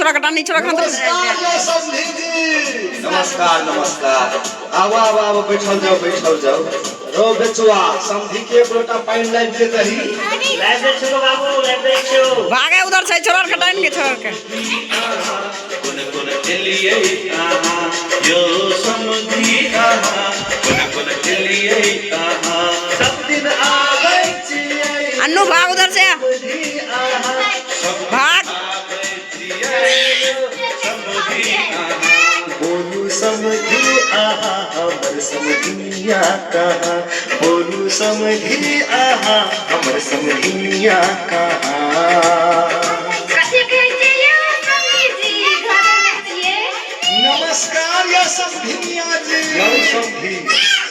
छोरा कटा नहीं छोरा खातर नमस्कार नमस्कार आवा आवा आवा बैठल जाओ रो बेचुआ समधी के लोटा पानी लाइव दे दही लाइव दे छो बाबू लाइव दे छो भागे उधर से छोरा कटाइन के छोरा के कोन चलिए आहा यो समधी आहा कोन चलिए आहा सब दिन आ गई छिए अन्नू भाग उधर से भाग बोलू समधी आहा हमर समधिया कहाँ बोलू समधी आहा हमर समधिया कहाँ। नमस्कार या समधिया जी समधी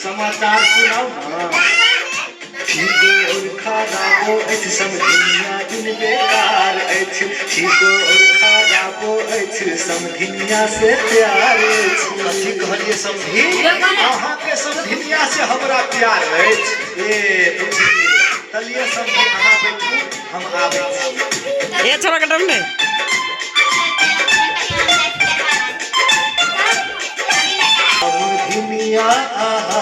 समाचार सुनाओ ना ठीको और खराबो अछि समधिया दिन बेकार अछि ठीको और खराबो अछि समधिया से प्यार अछि कथी कहलिए समधी अहाँ के समधिया से हमरा प्यार अछि ए बुझी तलिए समधी अहाँ बैठू हम आबै छी ये छोरा कटाइन ने समधिया आहा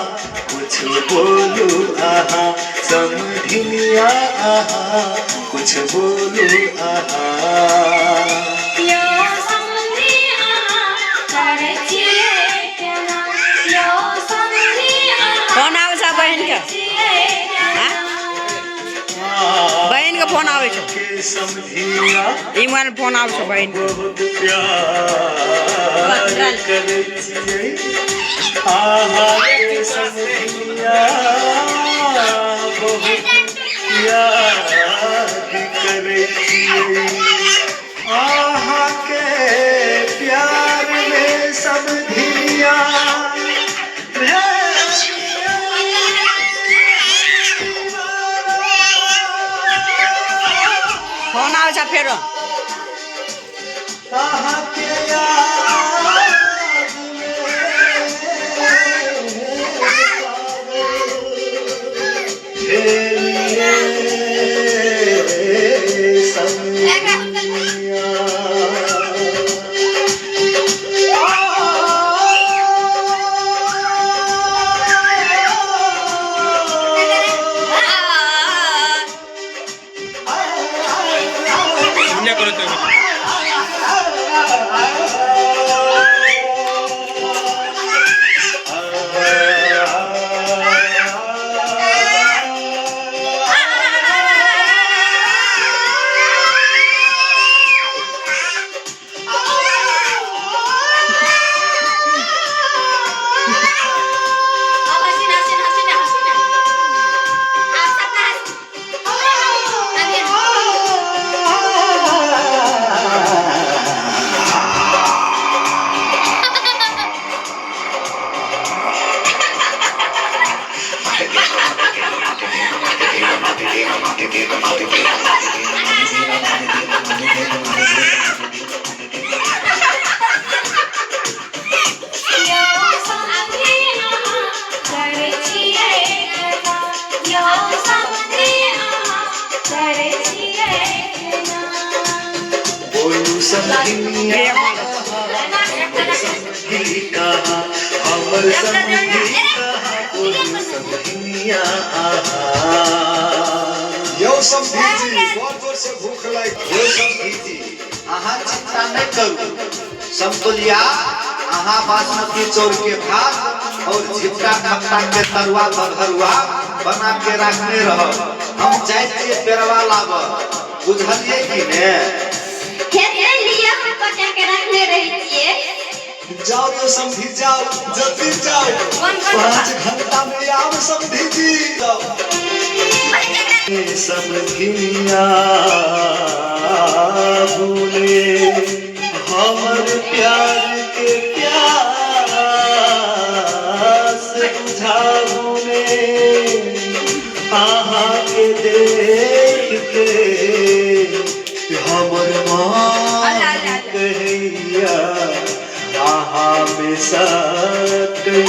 कुछ बोलू आहा समधिया आहा कुछ बोलू आहा फोन आवे छ बहन के बहन के फोन आवे छ के समधिया ईमान फोन आवे छ बहन के बहुत प्यार करे छियै आहा के समधिया बहुत प्यार करे छियै आहा के प्यार में समधिया फोन आवे छ फेरो आहा के याद भूख लगी अहाँ चिंता नहीं करू समतुलिया अहाँ बासमती चौर के भात और झिपका खट्टा के तरुआ बघरुआ बना के रखने रहो हम जाइए पेरवा लाब बुझलिए कि ने जाओ यो समधी जाओ जल्दी जाओ 5 घंटा में आओ समधी जी समधिया भूले हमर प्यार के प्यास बुझाऊने आहा के देख के हमर मान कहिया आहा में सकले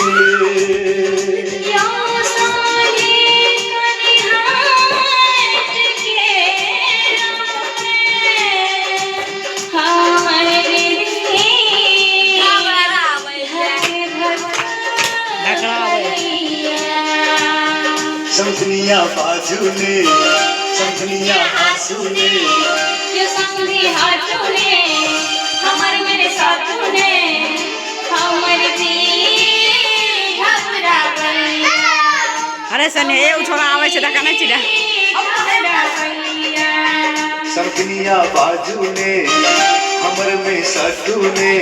हमारे समधनिया बाजूने समधनिया आंसूने ये संगी हाथोने हमर मेरे साथोने हमर जी घबरा गई अरे सनी એવું છોરા આવે છે તો કને ચીડા घबरा गई समधनिया बाजूने हमर में सटूने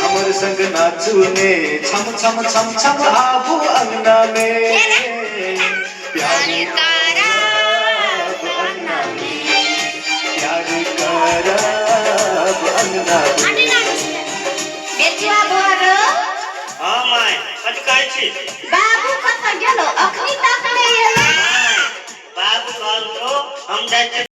हमर संग नाचूने छम छम छम छम आबू अंगना में प्यार करब अंगना में प्यार करब अंगना में बेचवा भरो હા માય કદી काय छी बाबू कत गेलो अखनी तक नहीं एलो बाबू कहल तो हम जाय